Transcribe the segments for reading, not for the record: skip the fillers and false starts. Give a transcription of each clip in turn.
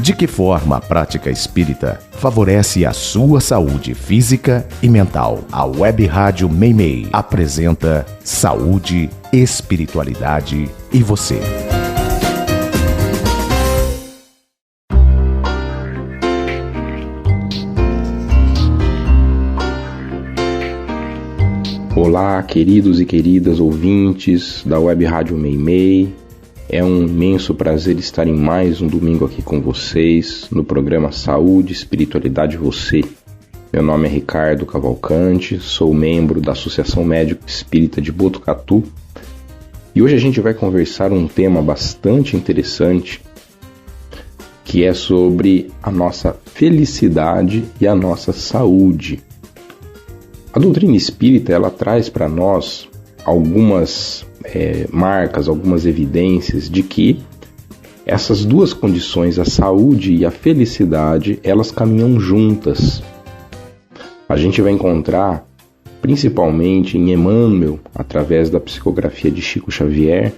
De que forma a prática espírita favorece a sua saúde física e mental? A Web Rádio Meimei apresenta Saúde, Espiritualidade e Você. Olá, queridos e queridas ouvintes da Web Rádio Meimei. É um imenso prazer estar em mais um domingo aqui com vocês, no programa Saúde, Espiritualidade e Você. Meu nome é Ricardo Cavalcante, sou membro da Associação Médico Espírita de Botucatu e hoje a gente vai conversar um tema bastante interessante, que é sobre a nossa felicidade e a nossa saúde. A doutrina espírita, ela traz para nós algumas marcas, algumas evidências de que essas duas condições, a saúde e a felicidade, elas caminham juntas. A gente vai encontrar, principalmente em Emmanuel, através da psicografia de Chico Xavier,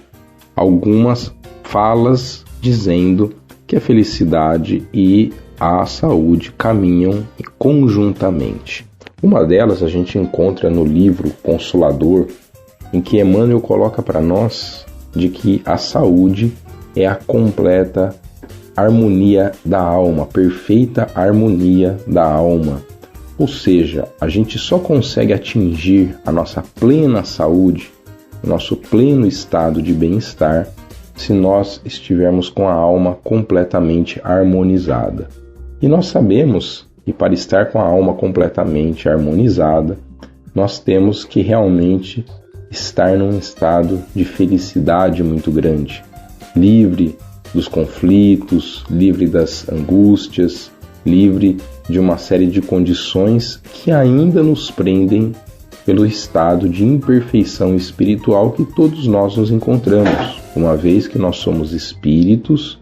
algumas falas dizendo que a felicidade e a saúde caminham conjuntamente. Uma delas a gente encontra no livro Consolador, em que Emmanuel coloca para nós de que a saúde é a completa harmonia da alma, perfeita harmonia da alma. Ou seja, a gente só consegue atingir a nossa plena saúde, o nosso pleno estado de bem-estar, se nós estivermos com a alma completamente harmonizada. E nós sabemos que para estar com a alma completamente harmonizada, nós temos que realmente estar num estado de felicidade muito grande, livre dos conflitos, livre das angústias, livre de uma série de condições que ainda nos prendem pelo estado de imperfeição espiritual que todos nós nos encontramos, uma vez que nós somos espíritos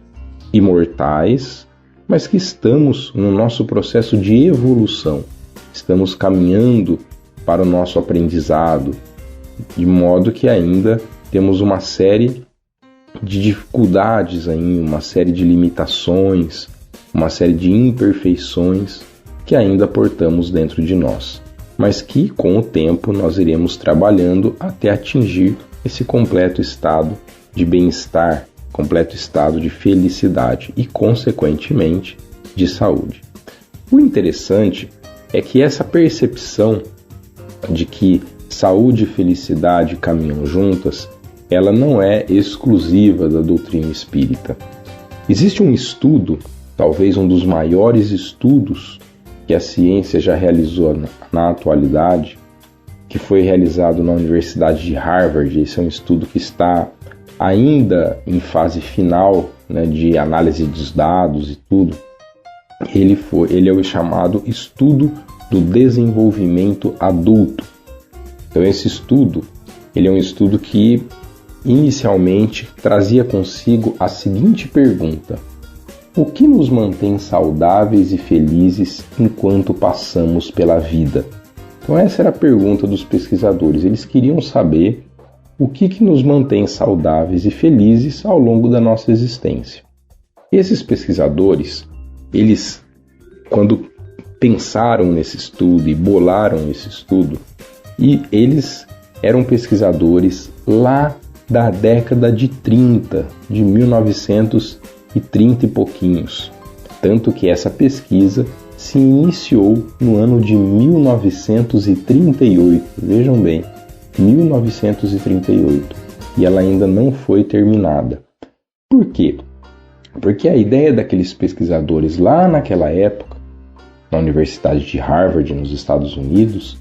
imortais, mas que estamos no nosso processo de evolução, estamos caminhando para o nosso aprendizado, de modo que ainda temos uma série de dificuldades, uma série de limitações, uma série de imperfeições que ainda portamos dentro de nós, mas que com o tempo nós iremos trabalhando até atingir esse completo estado de bem-estar, completo estado de felicidade e, consequentemente, de saúde. O interessante é que essa percepção de que saúde e felicidade caminham juntas, ela não é exclusiva da doutrina espírita. Existe um estudo, talvez um dos maiores estudos que a ciência já realizou na atualidade, que foi realizado na Universidade de Harvard. Esse é um estudo que está ainda em fase final, de análise dos dados e tudo. Ele é o chamado estudo do desenvolvimento adulto. Então esse estudo, ele é um estudo que inicialmente trazia consigo a seguinte pergunta: o que nos mantém saudáveis e felizes enquanto passamos pela vida? Então essa era a pergunta dos pesquisadores. Eles queriam saber o que nos mantém saudáveis e felizes ao longo da nossa existência. Esses pesquisadores, eles, quando pensaram nesse estudo e bolaram esse estudo, e eles eram pesquisadores lá da década de 30, de 1930 e pouquinhos. Tanto que essa pesquisa se iniciou no ano de 1938. Vejam bem, 1938. E ela ainda não foi terminada. Por quê? Porque a ideia daqueles pesquisadores lá naquela época, na Universidade de Harvard, nos Estados Unidos,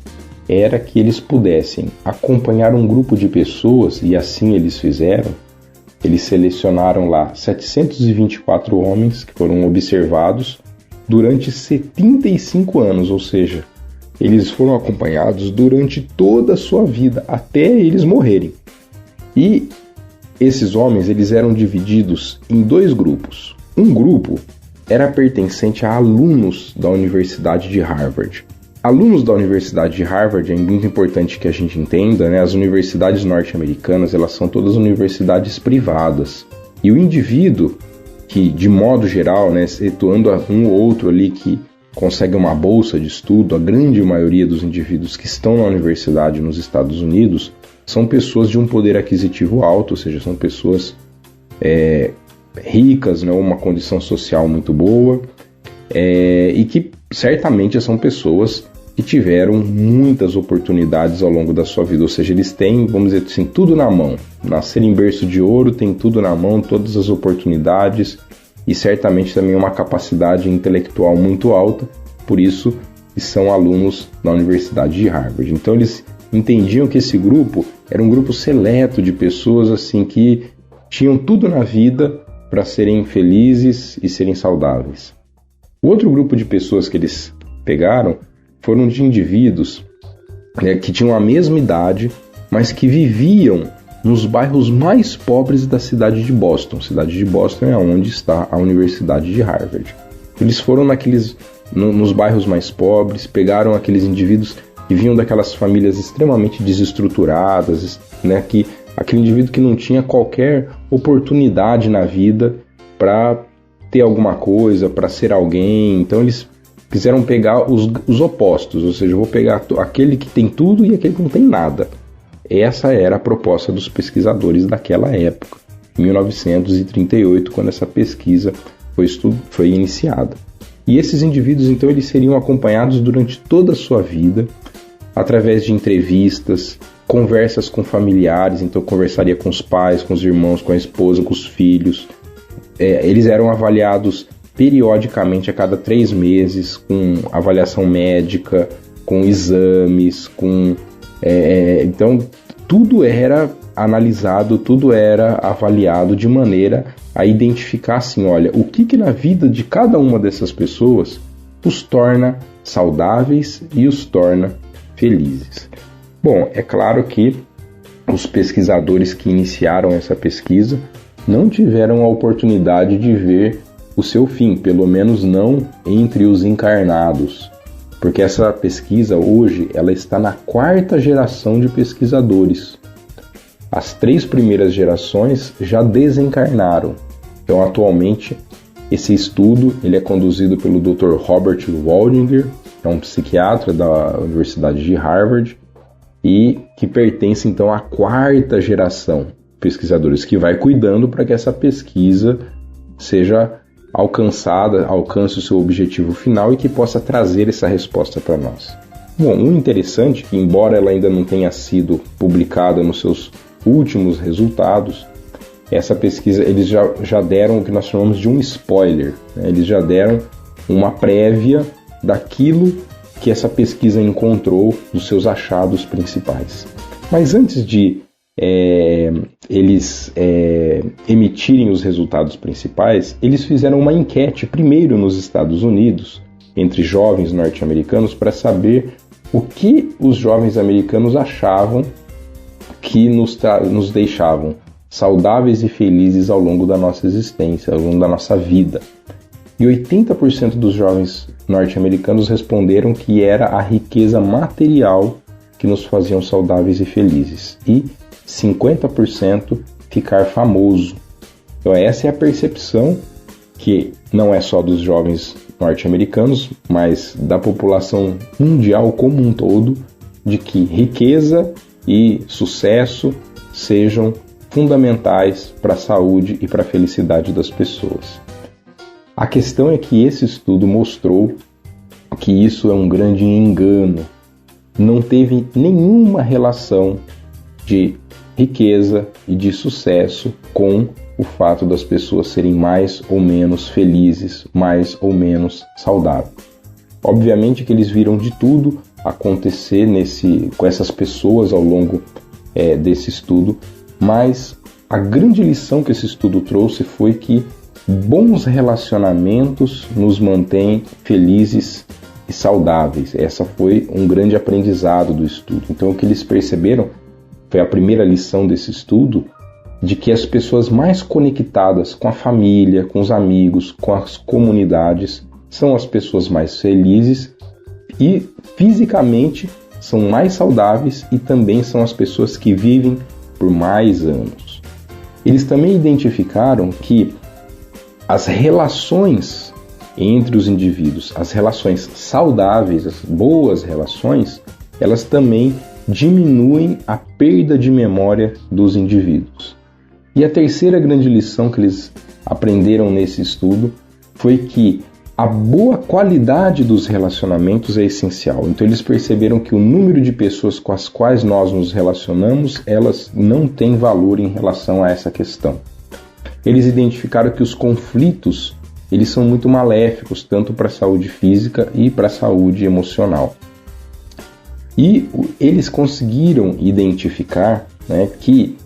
era que eles pudessem acompanhar um grupo de pessoas, e assim eles fizeram. Eles selecionaram lá 724 homens que foram observados durante 75 anos, ou seja, eles foram acompanhados durante toda a sua vida, até eles morrerem. E esses homens, eles eram divididos em dois grupos. Um grupo era pertencente a alunos da Universidade de Harvard. Alunos da Universidade de Harvard, é muito importante que a gente entenda, as universidades norte-americanas, elas são todas universidades privadas. E o indivíduo que, de modo geral, né, excetuando um ou outro ali que consegue uma bolsa de estudo, a grande maioria dos indivíduos que estão na universidade nos Estados Unidos são pessoas de um poder aquisitivo alto, ou seja, são pessoas ricas, né, uma condição social muito boa, e que certamente são pessoas que tiveram muitas oportunidades ao longo da sua vida, ou seja, eles têm, vamos dizer assim, tudo na mão. Nascer em berço de ouro, tem tudo na mão, todas as oportunidades e certamente também uma capacidade intelectual muito alta, por isso são alunos da Universidade de Harvard. Então eles entendiam que esse grupo era um grupo seleto de pessoas assim que tinham tudo na vida para serem felizes e serem saudáveis. O outro grupo de pessoas que eles pegaram foram de indivíduos, né, que tinham a mesma idade, mas que viviam nos bairros mais pobres da cidade de Boston. A cidade de Boston é onde está a Universidade de Harvard. Eles foram nos bairros mais pobres, pegaram aqueles indivíduos que vinham daquelas famílias extremamente desestruturadas, né, aquele indivíduo que não tinha qualquer oportunidade na vida para ter alguma coisa, para ser alguém. Então eles quiseram pegar os opostos, ou seja, eu vou pegar aquele que tem tudo e aquele que não tem nada. Essa era a proposta dos pesquisadores daquela época, em 1938, quando essa pesquisa foi iniciada. E esses indivíduos, então, eles seriam acompanhados durante toda a sua vida, através de entrevistas, conversas com familiares, então conversaria com os pais, com os irmãos, com a esposa, com os filhos. Eles eram avaliados periodicamente a cada 3 meses, com avaliação médica, com exames, então tudo era analisado, tudo era avaliado de maneira a identificar assim, olha, o que na vida de cada uma dessas pessoas os torna saudáveis e os torna felizes. Bom, é claro que os pesquisadores que iniciaram essa pesquisa não tiveram a oportunidade de ver o seu fim, pelo menos não entre os encarnados, porque essa pesquisa hoje ela está na 4ª geração de pesquisadores. As 3 primeiras gerações já desencarnaram. Então, atualmente, esse estudo ele é conduzido pelo Dr. Robert Waldinger, que é um psiquiatra da Universidade de Harvard e que pertence então à 4ª geração de pesquisadores, que vai cuidando para que essa pesquisa seja alcance o seu objetivo final e que possa trazer essa resposta para nós. Bom, o interessante é que, embora ela ainda não tenha sido publicada nos seus últimos resultados, essa pesquisa eles já deram o que nós chamamos de um spoiler, né? Eles já deram uma prévia daquilo que essa pesquisa encontrou dos seus achados principais. Mas antes de eles emitirem os resultados principais, eles fizeram uma enquete primeiro nos Estados Unidos, entre jovens norte-americanos, para saber o que os jovens americanos achavam que nos deixavam saudáveis e felizes ao longo da nossa existência, ao longo da nossa vida. E 80% dos jovens norte-americanos responderam que era a riqueza material que nos faziam saudáveis e felizes. E 50% ficar famoso. Então essa é a percepção que não é só dos jovens norte-americanos, mas da população mundial como um todo, de que riqueza e sucesso sejam fundamentais para a saúde e para a felicidade das pessoas. A questão é que esse estudo mostrou que isso é um grande engano. Não teve nenhuma relação de riqueza e de sucesso com o fato das pessoas serem mais ou menos felizes, mais ou menos saudáveis. Obviamente que eles viram de tudo acontecer com essas pessoas ao longo desse estudo, mas a grande lição que esse estudo trouxe foi que bons relacionamentos nos mantêm felizes e saudáveis. Essa foi um grande aprendizado do estudo. Então o que eles perceberam foi a primeira lição desse estudo, de que as pessoas mais conectadas com a família, com os amigos, com as comunidades, são as pessoas mais felizes e fisicamente são mais saudáveis e também são as pessoas que vivem por mais anos. Eles também identificaram que as relações entre os indivíduos, as relações saudáveis, as boas relações, elas também diminuem a perda de memória dos indivíduos. E a terceira grande lição que eles aprenderam nesse estudo foi que a boa qualidade dos relacionamentos é essencial. Então eles perceberam que o número de pessoas com as quais nós nos relacionamos, elas não têm valor em relação a essa questão. Eles identificaram que os conflitos, eles são muito maléficos, tanto para a saúde física e para a saúde emocional. E eles conseguiram identificar, né, que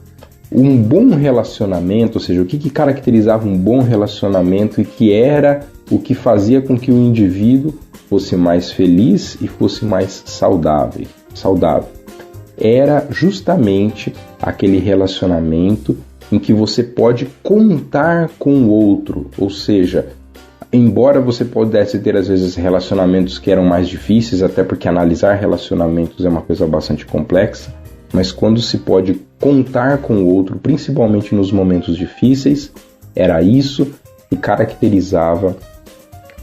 um bom relacionamento, ou seja, o que caracterizava um bom relacionamento e que era o que fazia com que o indivíduo fosse mais feliz e fosse mais saudável. Era justamente aquele relacionamento em que você pode contar com o outro, ou seja, embora você pudesse ter às vezes relacionamentos que eram mais difíceis, até porque analisar relacionamentos é uma coisa bastante complexa, mas quando se pode contar com o outro, principalmente nos momentos difíceis, era isso que caracterizava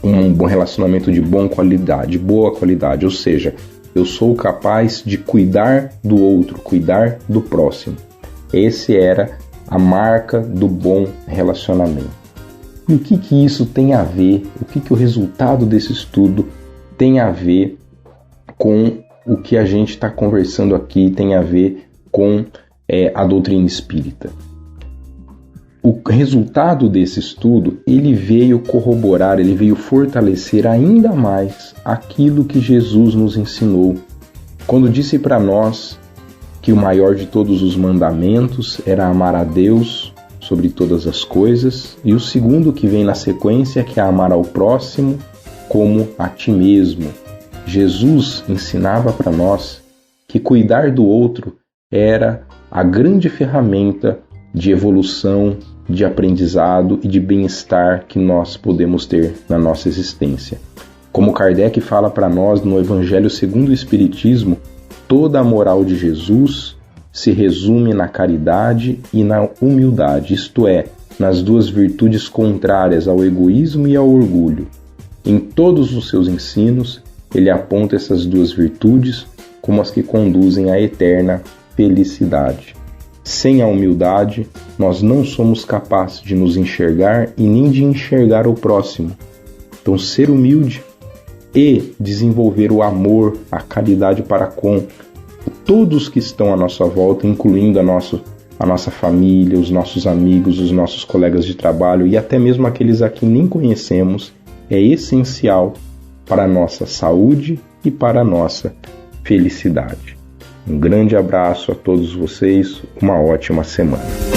um bom relacionamento de boa qualidade, ou seja, eu sou capaz de cuidar do outro, cuidar do próximo. Esse era a marca do bom relacionamento. E o que isso tem a ver, o que o resultado desse estudo tem a ver com o que a gente está conversando aqui, tem a ver com a doutrina espírita? O resultado desse estudo, ele veio corroborar, ele veio fortalecer ainda mais aquilo que Jesus nos ensinou, quando disse para nós que o maior de todos os mandamentos era amar a Deus sobre todas as coisas, e o segundo que vem na sequência, que é amar ao próximo como a ti mesmo. Jesus ensinava para nós que cuidar do outro era a grande ferramenta de evolução, de aprendizado e de bem-estar que nós podemos ter na nossa existência. Como Kardec fala para nós no Evangelho segundo o Espiritismo, toda a moral de Jesus se resume na caridade e na humildade, isto é, nas duas virtudes contrárias ao egoísmo e ao orgulho. Em todos os seus ensinos, ele aponta essas duas virtudes como as que conduzem à eterna felicidade. Sem a humildade, nós não somos capazes de nos enxergar e nem de enxergar o próximo. Então, ser humilde e desenvolver o amor, a caridade para com todos que estão à nossa volta, incluindo a nossa família, os nossos amigos, os nossos colegas de trabalho e até mesmo aqueles a quem nem conhecemos, é essencial para a nossa saúde e para a nossa felicidade. Um grande abraço a todos vocês, uma ótima semana.